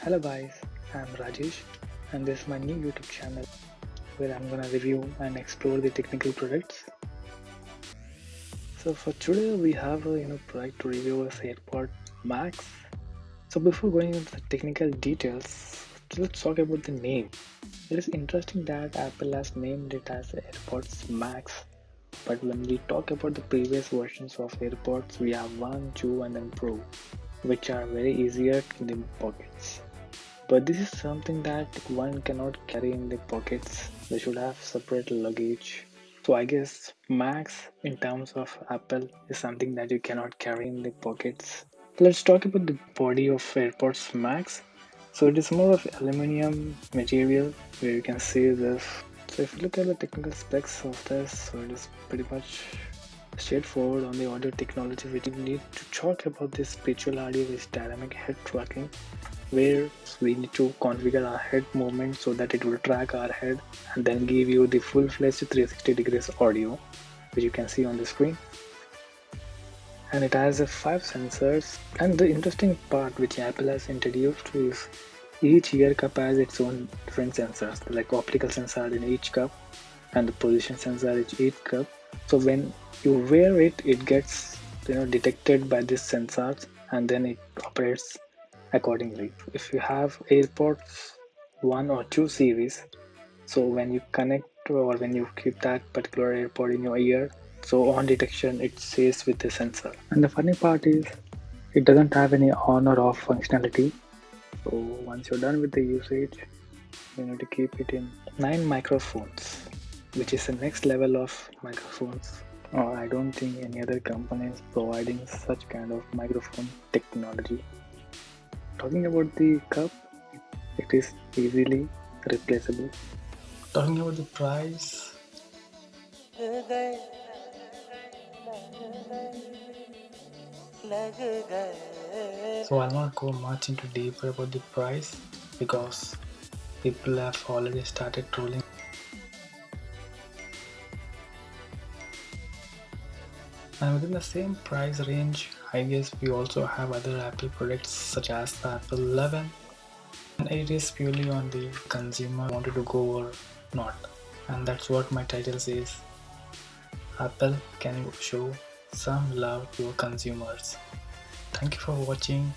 Hello guys, I'm Rajesh and this is my new YouTube channel where I'm gonna review and explore the technical products. So for today we have a product to review as AirPods MAX. So before going into the technical details, let's talk about the name. It is interesting that Apple has named it as AirPods MAX, but when we talk about the previous versions of AirPods, we have 1, 2 and then Pro, which are very easier in the pockets. But this is something that one cannot carry in the pockets. They should have separate luggage. So I guess Max in terms of Apple is something that you cannot carry in the pockets. Let's talk about the body of AirPods Max. So it is more of aluminum material where you can see this. So if you look at the technical specs of this, so it is pretty much straightforward on the audio technology. We need to talk about this Spatial audio with dynamic head tracking, where we need to configure our head movement so that it will track our head and then give you the full-fledged 360 degrees audio, which you can see on the screen. And it has 5 sensors, and the interesting part which Apple has introduced is each ear cup has its own different sensors, like optical sensor in each cup and the position sensor in each cup. So when you wear it, it gets detected by these sensors and then it operates accordingly. If you have AirPods 1 or 2 series, so when you connect or when you keep that particular AirPod in your ear, so on detection it says with the sensor. And the funny part is it doesn't have any on or off functionality. So once you're done with the usage, you need to keep it in 9 microphones, which is the next level of microphones. I don't think any other company is providing such kind of microphone technology. Talking about the cup, it is easily replaceable. Talking about the price, so I'll not go much into deeper about the price because people have already started trolling. And within the same price range, I guess we also have other Apple products such as the Apple 11, and it is purely on the consumer wanted to go or not, and that's what my title says. Apple, can you show some love to your consumers? Thank you for watching.